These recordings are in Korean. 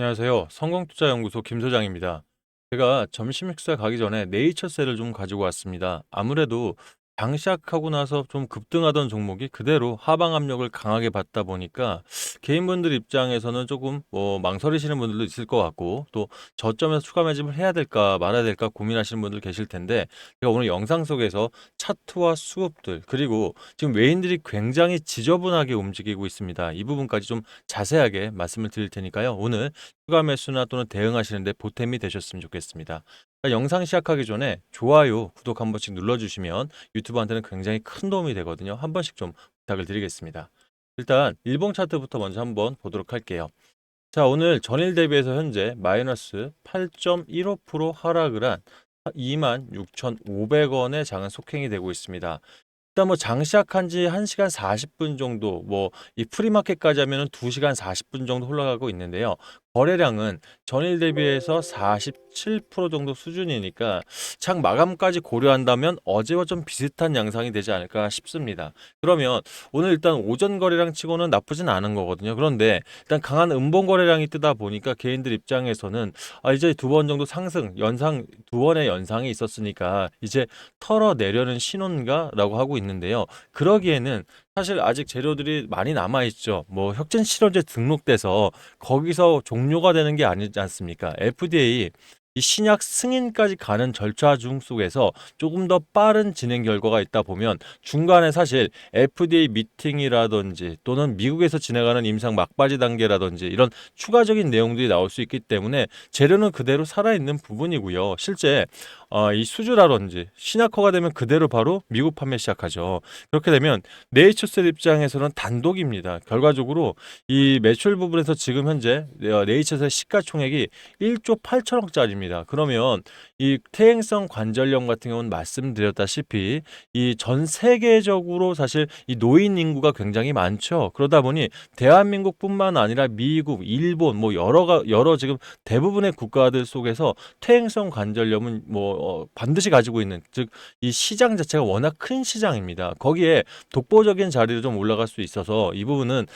안녕하세요. 성공투자연구소 김 소장입니다. 제가 점심 식사 가기 전에 네이처셀을 좀 가지고 왔습니다. 아무래도 장 시작하고 나서 좀 급등하던 종목이 그대로 하방 압력을 강하게 받다 보니까 개인분들 입장에서는 조금 망설이시는 분들도 있을 것 같고, 또 저점에서 추가 매집을 해야 될까 말아야 될까 고민하시는 분들 계실 텐데, 제가 오늘 영상 속에서 차트와 수급들, 그리고 지금 외인들이 굉장히 지저분하게 움직이고 있습니다. 이 부분까지 좀 자세하게 말씀을 드릴 테니까요. 오늘 추가 매수나 또는 대응하시는데 보탬이 되셨으면 좋겠습니다. 영상 시작하기 전에 좋아요, 구독 한 번씩 눌러주시면 유튜브한테는 굉장히 큰 도움이 되거든요. 한 번씩 좀 부탁을 드리겠습니다. 일단 일봉 차트부터 먼저 한번 보도록 할게요. 자, 오늘 전일 대비해서 현재 마이너스 8.15% 하락을 한 26,500원의 장은 속행이 되고 있습니다. 일단 뭐 장 시작한 지 1시간 40분 정도, 뭐 이 프리마켓까지 하면은 2시간 40분 정도 흘러가고 있는데요. 거래량은 전일 대비해서 47% 정도 수준이니까 장 마감까지 고려한다면 어제와 좀 비슷한 양상이 되지 않을까 싶습니다. 그러면 오늘 일단 오전 거래량 치고는 나쁘진 않은 거거든요. 그런데 일단 강한 음봉 거래량이 뜨다 보니까 개인들 입장에서는 이제 두 번 정도 상승, 연상 두 번의 연상이 있었으니까 이제 털어내려는 신호인가라고 하고 있는데요. 그러기에는 사실 아직 재료들이 많이 남아 있죠. 뭐 혁신 실험제 등록돼서 거기서 종료가 되는 게 아니지 않습니까? FDA 이 신약 승인까지 가는 절차 중 속에서 조금 더 빠른 진행 결과가 있다 보면 중간에 사실 FDA 미팅이라든지 또는 미국에서 진행하는 임상 막바지 단계라든지 이런 추가적인 내용들이 나올 수 있기 때문에 재료는 그대로 살아있는 부분이고요. 실제 이 수주라든지 신약화가 되면 그대로 바로 미국 판매 시작하죠. 그렇게 되면 네이처셀 입장에서는 단독입니다. 결과적으로 이 매출 부분에서 지금 현재 네이처셀 시가총액이 1조 8천억짜리입니다. 그러면 이 퇴행성 관절염 같은 경우는 말씀드렸다시피 이 전 세계적으로 사실 이 노인 인구가 굉장히 많죠. 그러다 보니 대한민국뿐만 아니라 미국, 일본 뭐 여러 지금 대부분의 국가들 속에서 퇴행성 관절염은 반드시 가지고 있는, 즉 이 시장 자체가 워낙 큰 시장입니다. 거기에 독보적인 자리로 좀 올라갈 수 있어서 이 부분은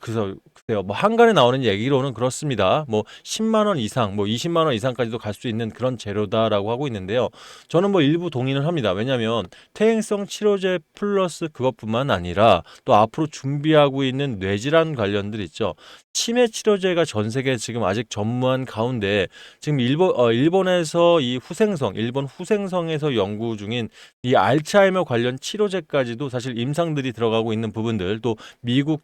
그래서 글쎄요, 뭐 한간에 나오는 얘기로는 그렇습니다. 뭐 10만 원 이상, 뭐 20만 원 이상까지도 갈 수 있는 그런 재료다라고 하고 있는데요. 저는 뭐 일부 동의를 합니다. 왜냐하면 퇴행성 치료제 플러스 그것뿐만 아니라 또 앞으로 준비하고 있는 뇌질환 관련들 있죠. 치매 치료제가 전 세계 지금 아직 전무한 가운데 지금 일본에서 일본 후생성에서 연구 중인 이 알츠하이머 관련 치료제까지도 사실 임상들이 들어가고 있는 부분들, 또 미국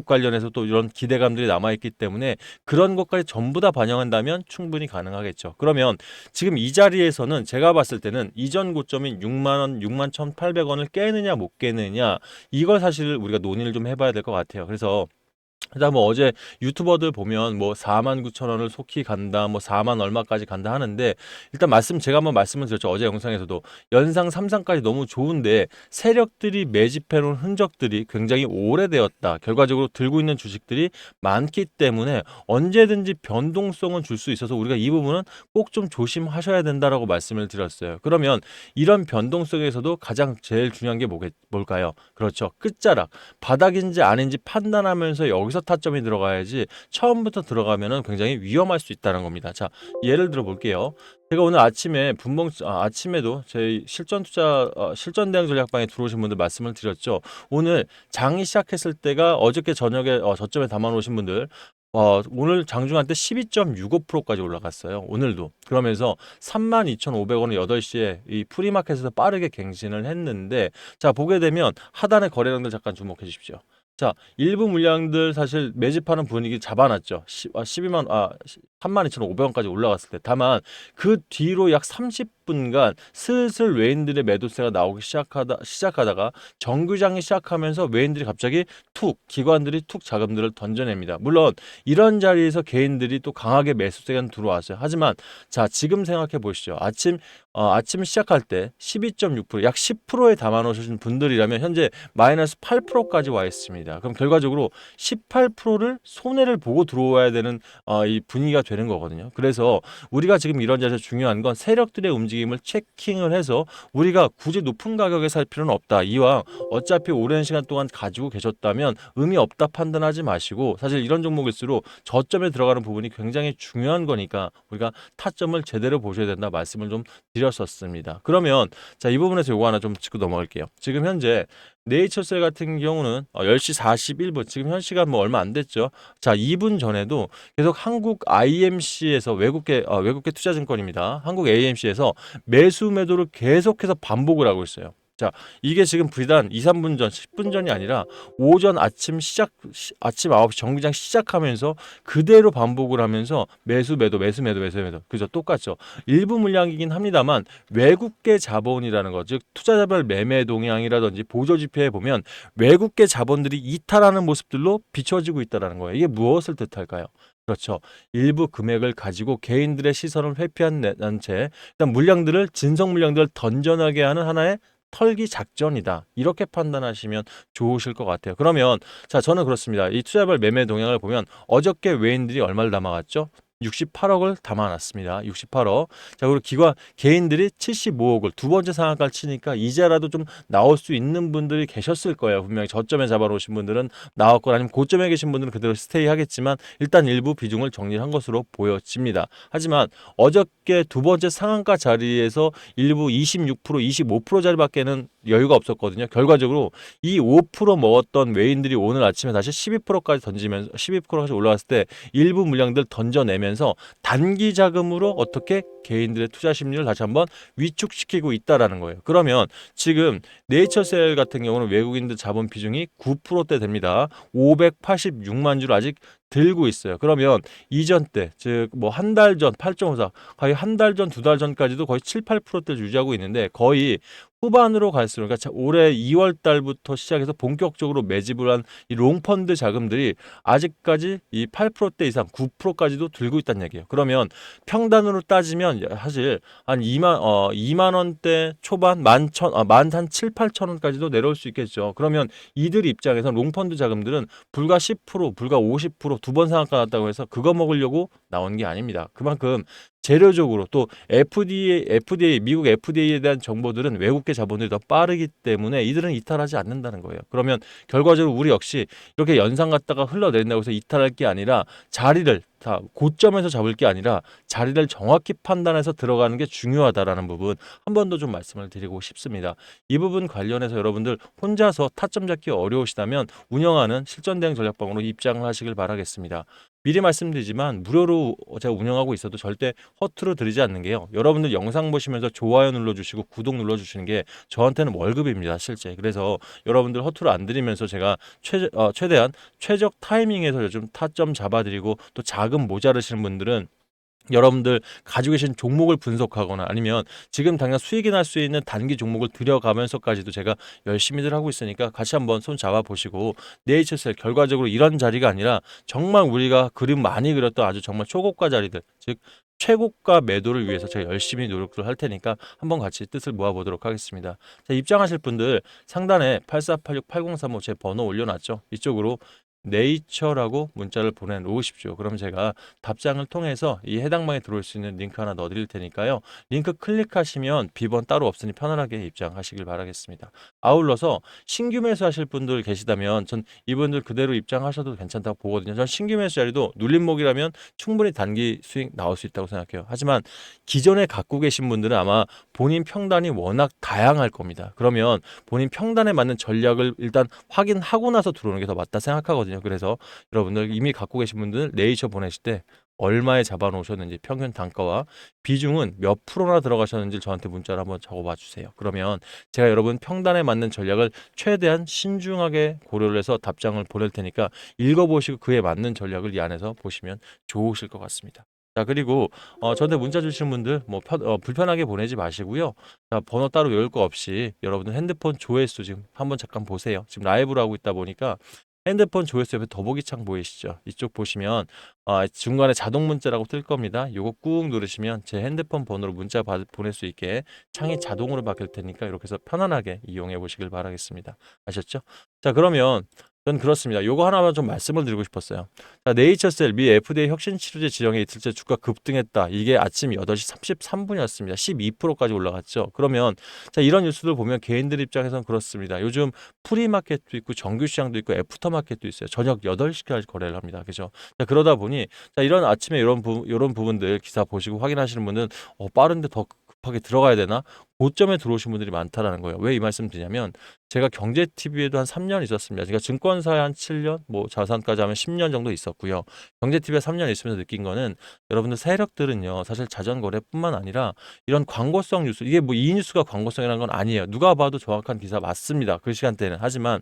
관련해서 또 이런 기대감들이 남아 있기 때문에 그런 것까지 전부 다 반영한다면 충분히 가능하겠죠. 그러면 지금 이 자리에서는 제가 봤을 때는 이전 고점인 6만 원, 6만 1,800원을 깨느냐 못 깨느냐, 이걸 사실 우리가 논의를 좀 해봐야 될 것 같아요. 그래서 일단 뭐 어제 유튜버들 보면 뭐 4만 9천 원을 속히 간다, 뭐 4만 얼마까지 간다 하는데, 일단 제가 한번 말씀을 드렸죠. 어제 영상에서도 연상 3상까지 너무 좋은데 세력들이 매집해 놓은 흔적들이 굉장히 오래되었다. 결과적으로 들고 있는 주식들이 많기 때문에 언제든지 변동성은 줄 수 있어서 우리가 이 부분은 꼭 좀 조심하셔야 된다라고 말씀을 드렸어요. 그러면 이런 변동성에서도 가장 제일 중요한 게 뭘까요? 그렇죠. 끝자락. 바닥인지 아닌지 판단하면서 여기서 타점이 들어가야지 처음부터 들어가면은 굉장히 위험할 수 있다는 겁니다. 자, 예를 들어 볼게요. 제가 오늘 아침에 아침에도 제 실전 대응 전략방에 들어오신 분들 말씀을 드렸죠. 오늘 장이 시작했을 때가 어저께 저녁에 저점에 담아 놓으신 분들, 오늘 장중한 때 12.65%까지 올라갔어요. 오늘도. 그러면서 32,500원을 8시에 이 프리마켓에서 빠르게 갱신을 했는데, 자, 보게 되면 하단의 거래량들 잠깐 주목해 주십시오. 자, 일부 물량들 사실 매집하는 분위기 잡아놨죠. 32,500원까지 올라갔을 때. 다만 그 뒤로 약 30분간 슬슬 외인들의 매도세가 나오기 시작하다가 정규장이 시작하면서 외인들이 갑자기 기관들이 툭 자금들을 던져냅니다. 물론 이런 자리에서 개인들이 또 강하게 매수세가 들어왔어요. 하지만 자, 지금 생각해 보시죠. 아침 시작할 때 12.6%, 약 10%에 담아 놓으신 분들이라면 현재 마이너스 8%까지 와 있습니다. 그럼 결과적으로 18%를 손해를 보고 들어와야 되는 이 분위기가 되는 거거든요. 그래서 우리가 지금 이런 자리에서 중요한 건 세력들의 움직임 움직임을 체킹을 해서 우리가 굳이 높은 가격에 살 필요는 없다. 이왕 어차피 오랜 시간 동안 가지고 계셨다면 의미 없다 판단하지 마시고, 사실 이런 종목일수록 저점에 들어가는 부분이 굉장히 중요한 거니까 우리가 타점을 제대로 보셔야 된다 말씀을 좀 드렸었습니다. 그러면 자, 이 부분에서 요거 하나 좀 짚고 넘어갈게요. 지금 현재 네이처셀 같은 경우는 10시 41분, 지금 현 시간 뭐 얼마 안 됐죠. 자, 2분 전에도 계속 한국 IMC에서 외국계 투자증권입니다. 한국 AMC에서 매수 매도를 계속해서 반복을 하고 있어요. 자, 이게 지금 비단 2, 3분 전, 10분 전이 아니라 오전 아침 9시 정기장 시작하면서 그대로 반복을 하면서 매수 매도 매수 매도 매수 매도, 그죠? 똑같죠. 일부 물량이긴 합니다만 외국계 자본이라는 것, 즉 투자자별 매매 동향이라든지 보조 지표에 보면 외국계 자본들이 이탈하는 모습들로 비춰지고 있다는 거예요. 이게 무엇을 뜻할까요? 그렇죠. 일부 금액을 가지고 개인들의 시선을 회피한 채 일단 물량들을, 진성 물량들을 던져나게 하는 하나의 털기 작전이다. 이렇게 판단하시면 좋으실 것 같아요. 그러면 자, 저는 그렇습니다. 이 투자별 매매 동향을 보면 어저께 외인들이 얼마를 담아갔죠? 68억을 담아놨습니다. 68억. 자, 그리고 개인들이 75억을 두 번째 상한가를 치니까 이제라도 좀 나올 수 있는 분들이 계셨을 거예요. 분명히 저점에 잡아놓으신 분들은 나왔거나 아니면 고점에 계신 분들은 그대로 스테이 하겠지만 일단 일부 비중을 정리한 것으로 보여집니다. 하지만 어저께 두 번째 상한가 자리에서 일부 26%, 25% 자리밖에는 여유가 없었거든요. 결과적으로 이 5% 먹었던 외인들이 오늘 아침에 다시 12%까지 던지면서 12%까지 올라갔을 때 일부 물량들 던져내면서 단기 자금으로 어떻게 개인들의 투자 심리를 다시 한번 위축시키고 있다라는 거예요. 그러면 지금 네이처셀 같은 경우는 외국인들 자본 비중이 9%대 됩니다. 586만 주를 아직 들고 있어요. 그러면 이전 때, 즉 뭐 한 달 전 8.54, 거의 한 달 전, 두 달 전까지도 거의 7, 8%대를 유지하고 있는데 거의 후반으로 갈수록, 그러니까 올해 2월 달부터 시작해서 본격적으로 매집을 한 이 롱펀드 자금들이 아직까지 이 8%대 이상, 9%까지도 들고 있다는 얘기예요. 그러면 평단으로 따지면 사실 한 2만 원대 초반, 만 한 7, 8천 원까지도 내려올 수 있겠죠. 그러면 이들 입장에서 롱펀드 자금들은 불과 10%, 불과 50%두 번 상한가 났다고 해서 그거 먹으려고 나온 게 아닙니다. 그만큼 재료적으로 또 FDA, 미국 FDA에 대한 정보들은 외국계 자본들이 더 빠르기 때문에 이들은 이탈하지 않는다는 거예요. 그러면 결과적으로 우리 역시 이렇게 연상 갔다가 흘러내린다고 해서 이탈할 게 아니라 자리를 다 고점에서 잡을 게 아니라 자리를 정확히 판단해서 들어가는 게 중요하다라는 부분 한 번 더 좀 말씀을 드리고 싶습니다. 이 부분 관련해서 여러분들 혼자서 타점 잡기 어려우시다면 운영하는 실전대응 전략방으로 입장을 하시길 바라겠습니다. 미리 말씀드리지만 무료로 제가 운영하고 있어도 절대 허투루 드리지 않는 게요. 여러분들 영상 보시면서 좋아요 눌러주시고 구독 눌러주시는 게 저한테는 월급입니다. 실제. 그래서 여러분들 허투루 안 드리면서 제가 최대한 최적 타이밍에서 요즘 타점 잡아드리고, 또 자금 모자르시는 분들은 여러분들 가지고 계신 종목을 분석하거나 아니면 지금 당장 수익이 날 수 있는 단기 종목을 들여가면서까지도 제가 열심히들 하고 있으니까 같이 한번 손 잡아보시고, 네이처셀 결과적으로 이런 자리가 아니라 정말 우리가 그림 많이 그렸던 아주 정말 초고가 자리들, 즉 최고가 매도를 위해서 제가 열심히 노력을 할 테니까 한번 같이 뜻을 모아보도록 하겠습니다. 자, 입장하실 분들 상단에 8486-8035 제 번호 올려놨죠. 이쪽으로 네이처라고 문자를 보내놓으십시오. 그럼 제가 답장을 통해서 이 해당 방에 들어올 수 있는 링크 하나 넣어드릴 테니까요. 링크 클릭하시면 비번 따로 없으니 편안하게 입장하시길 바라겠습니다. 아울러서 신규 매수하실 분들 계시다면 전 이분들 그대로 입장하셔도 괜찮다고 보거든요. 전 신규 매수 자리도 눌림목이라면 충분히 단기 수익 나올 수 있다고 생각해요. 하지만 기존에 갖고 계신 분들은 아마 본인 평단이 워낙 다양할 겁니다. 그러면 본인 평단에 맞는 전략을 일단 확인하고 나서 들어오는 게 더 맞다 생각하거든요. 그래서 여러분들 이미 갖고 계신 분들 네이처 보내실 때 얼마에 잡아놓으셨는지, 평균 단가와 비중은 몇 프로나 들어가셨는지 저한테 문자로 한번 적어봐 주세요. 그러면 제가 여러분 평단에 맞는 전략을 최대한 신중하게 고려를 해서 답장을 보낼 테니까 읽어보시고 그에 맞는 전략을 이 안에서 보시면 좋으실 것 같습니다. 자, 그리고 저한테 문자 주시는 분들 불편하게 보내지 마시고요. 자, 번호 따로 외울 거 없이 여러분들 핸드폰 조회수 지금 한번 잠깐 보세요. 지금 라이브로 하고 있다 보니까 핸드폰 조회수 옆에 더보기 창 보이시죠? 이쪽 보시면 중간에 자동 문자라고 뜰 겁니다. 요거 꾹 누르시면 제 핸드폰 번호로 문자 보낼 수 있게 창이 자동으로 바뀔 테니까 이렇게 해서 편안하게 이용해 보시길 바라겠습니다. 아셨죠? 자, 그러면 저는 그렇습니다. 요거 하나만 좀 말씀을 드리고 싶었어요. 자, 네이처셀 미 FDA 혁신치료제 지정에 이틀째 주가 급등했다. 이게 아침 8시 33분이었습니다. 12%까지 올라갔죠. 그러면 자, 이런 뉴스들 보면 개인들 입장에서는 그렇습니다. 요즘 프리마켓도 있고 정규 시장도 있고 애프터마켓도 있어요. 저녁 8시까지 거래를 합니다. 그죠? 자, 그러다 보니 자, 이런 아침에 이런 부분들 기사 보시고 확인하시는 분은 빠른데 더 급하게 들어가야 되나? 고점에 들어오신 분들이 많다라는 거예요. 왜 이 말씀 드냐면 제가 경제TV에도 한 3년 있었습니다. 제가 증권사에 한 7년, 뭐 자산까지 하면 10년 정도 있었고요. 경제TV에 3년 있으면서 느낀 거는 여러분들 세력들은요, 사실 자전거래뿐만 아니라 이런 광고성 뉴스, 이게 뭐 이 뉴스가 광고성이라는 건 아니에요. 누가 봐도 정확한 기사 맞습니다. 그 시간대는. 하지만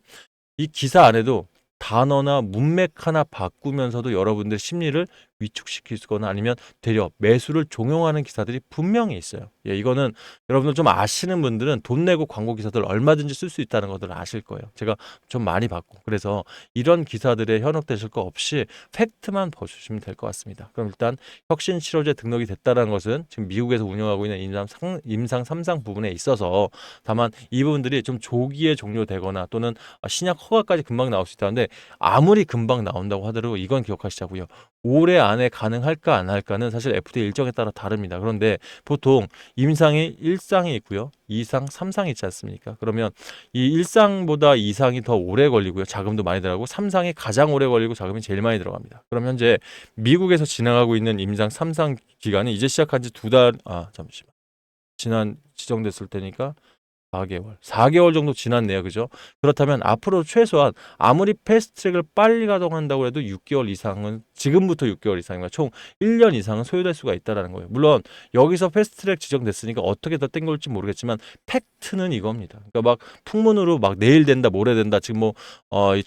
이 기사 안에도 단어나 문맥 하나 바꾸면서도 여러분들 심리를 위축시키거나 아니면 되려 매수를 종용하는 기사들이 분명히 있어요. 예, 이거는 여러분들 좀 아시는 분들은 돈 내고 광고 기사들 얼마든지 쓸 수 있다는 것들을 아실 거예요. 제가 좀 많이 봤고. 그래서 이런 기사들에 현혹되실 거 없이 팩트만 보시면 될 것 같습니다. 그럼 일단 혁신치료제 등록이 됐다는 것은 지금 미국에서 운영하고 있는 임상 3상 부분에 있어서 다만 이 부분들이 좀 조기에 종료되거나 또는 신약 허가까지 금방 나올 수 있다는데 아무리 금방 나온다고 하더라도 이건 기억하시자고요. 올해 안에 가능할까 안 할까는 사실 FDA 일정에 따라 다릅니다. 그런데 보통 임상이 1상이 있고요. 2상, 3상이 있지 않습니까? 그러면 이 1상보다 2상이 더 오래 걸리고요. 자금도 많이 들어가고 3상이 가장 오래 걸리고 자금이 제일 많이 들어갑니다. 그럼 현재 미국에서 진행하고 있는 임상 3상 기간이 이제 시작한 지 잠시만. 지난 지정됐을 때니까 4개월 정도 지났네요. 그죠? 그렇다면 앞으로 최소한 아무리 패스트트랙을 빨리 가동한다고 해도 6개월 이상은 지금부터 6개월 이상이면 총 1년 이상은 소요될 수가 있다라는 거예요. 물론 여기서 패스트트랙 지정됐으니까 어떻게 더 땡겨올지 모르겠지만 팩트는 이겁니다. 그러니까 막 풍문으로 막 내일 된다, 모레 된다, 지금 뭐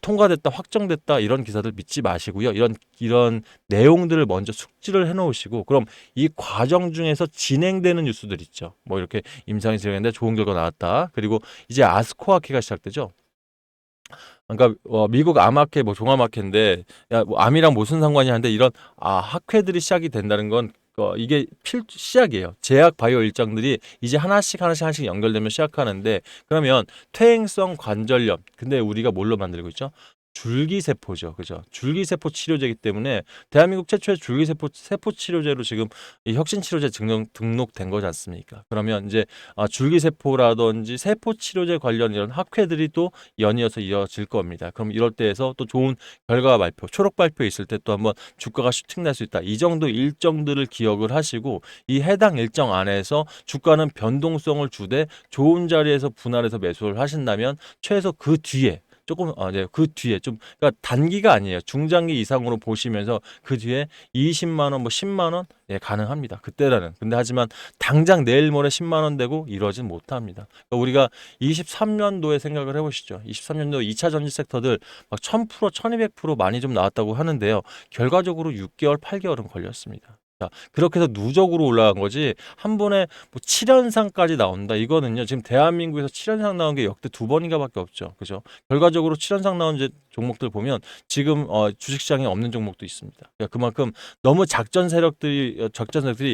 통과됐다, 확정됐다 이런 기사들 믿지 마시고요. 이런 내용들을 먼저 숙지를 해놓으시고 그럼 이 과정 중에서 진행되는 뉴스들 있죠. 뭐 이렇게 임상이 진행했는데 좋은 결과 나왔다. 그리고 이제 아스코아키가 시작되죠. 그러니까 미국 암학회 뭐 종합학회인데 야뭐 암이랑 무슨 상관이 하는데 이런 학회들이 시작이 된다는 건 이게 시작이에요. 제약 바이오 일정들이 이제 하나씩 연결되면 시작하는데 그러면 퇴행성 관절염. 근데 우리가 뭘로 만들고 있죠? 줄기세포죠. 그죠? 줄기세포 치료제이기 때문에 대한민국 최초의 세포 치료제로 지금 이 혁신치료제 등록된 거지 않습니까? 그러면 이제 줄기세포라든지 세포 치료제 관련 이런 학회들이 또 연이어서 이어질 겁니다. 그럼 이럴 때에서 또 좋은 결과 발표, 초록 발표 있을 때 또 한번 주가가 슈팅 날 수 있다. 이 정도 일정들을 기억을 하시고 이 해당 일정 안에서 주가는 변동성을 주되 좋은 자리에서 분할해서 매수를 하신다면 최소 그 뒤에 그 뒤에 좀, 그러니까 단기가 아니에요. 중장기 이상으로 보시면서 그 뒤에 20만 원, 뭐 10만 원, 예, 가능합니다. 그때라는. 근데 하지만 당장 내일 모레 10만 원 되고 이러진 못합니다. 그러니까 우리가 23년도에 생각을 해보시죠. 23년도 2차 전지 섹터들 막 1000%, 1200% 많이 좀 나왔다고 하는데요. 결과적으로 6개월, 8개월은 걸렸습니다. 자, 그렇게 해서 누적으로 올라간 거지 한 번에 뭐 7연상까지 나온다. 이거는요. 지금 대한민국에서 7연상 나온 게 역대 2번인가밖에 없죠. 그죠? 결과적으로 7연상 나온 종목들 보면 지금 주식시장에 없는 종목도 있습니다. 그러니까 그만큼 너무 적전 세력들이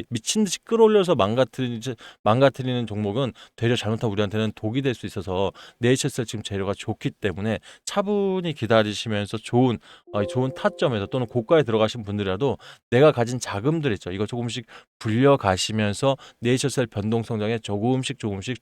미친 듯이 끌어올려서 망가뜨리는 종목은 되려 잘못하면 우리한테는 독이 될 수 있어서 네이처셀 지금 재료가 좋기 때문에 차분히 기다리시면서 좋은 타점에서 또는 고가에 들어가신 분들이라도 내가 가진 자금들 있죠. 이거 조금씩 불려가시면서 네이처셀 변동 성장에 조금씩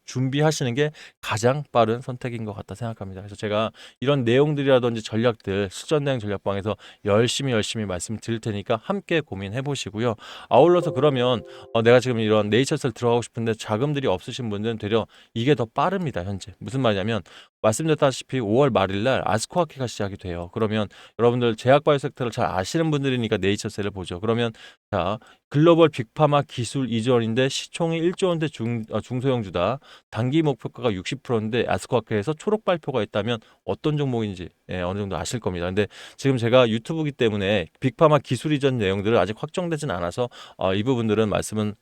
준비하시는 게 가장 빠른 선택인 것 같다 생각합니다. 그래서 제가 이런 내용들이라든지 전략들 수전대행 전략방에서 열심히 말씀드릴 테니까 함께 고민해 보시고요. 아울러서 그러면 내가 지금 이런 네이처셀 들어가고 싶은데 자금들이 없으신 분들은 되려 이게 더 빠릅니다. 현재 무슨 말이냐면 말씀드렸다시피 5월 말일 날 아스코아키가 시작이 돼요. 그러면 여러분들 제약바이오 섹터를 잘 아시는 분들이니까 네이처셀을 보죠. 그러면 자, 글로벌 빅파마 기술 이전인데 시총이 1조 원대 중소형주다. 단기 목표가가 60%인데 아스코아크에서 초록 발표가 있다면 어떤 종목인지 어느 정도 아실 겁니다. 근데 지금 제가 유튜브기 때문에 빅파마 기술 이전 내용들을 아직 확정되진 않아서 이 부분들은 말씀은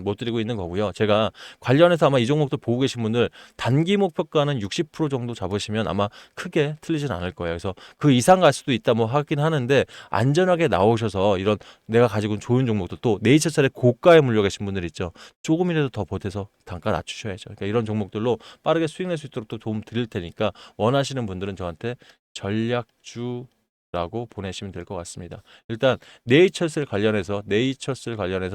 못 드리고 있는 거고요. 제가 관련해서 아마 이 종목들 보고 계신 분들 단기 목표가는 60% 정도 잡으시면 아마 크게 틀리진 않을 거예요. 그래서 그 이상 갈 수도 있다 뭐 하긴 하는데 안전하게 나오셔서 이런 내가 가지고 있는 좋은 종목도 또 네이처셀의 고가에 물려 계신 분들 있죠. 조금이라도 더 보태서 단가 낮추셔야죠. 그러니까 이런 종목들로 빠르게 수익 낼 수 있도록 또 도움 드릴 테니까 원하시는 분들은 저한테 전략주라고 보내시면 될 것 같습니다. 일단 네이처스를 관련해서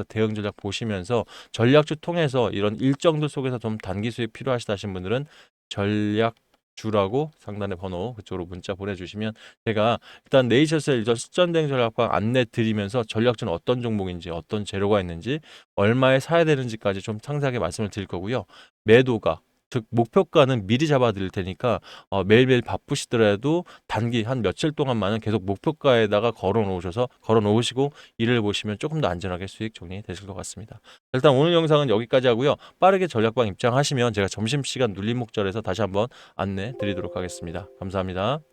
대응 전략 보시면서 전략주 통해서 이런 일정들 속에서 좀 단기 수익 필요하시다 하신 분들은 전략주라고 상단의 번호 그쪽으로 문자 보내주시면 제가 일단 네이처스의 일전 수전 대응 전략방 안내 드리면서 전략주는 어떤 종목인지 어떤 재료가 있는지 얼마에 사야 되는지까지 좀 상세하게 말씀을 드릴 거고요. 매도가 즉 목표가는 미리 잡아 드릴 테니까 매일매일 바쁘시더라도 단기 한 며칠 동안만은 계속 목표가에다가 걸어 놓으시고 일을 보시면 조금 더 안전하게 수익 정리되실 것 같습니다. 일단 오늘 영상은 여기까지 하고요. 빠르게 전략방 입장하시면 제가 점심시간 눌림 목절에서 다시 한번 안내 드리도록 하겠습니다. 감사합니다.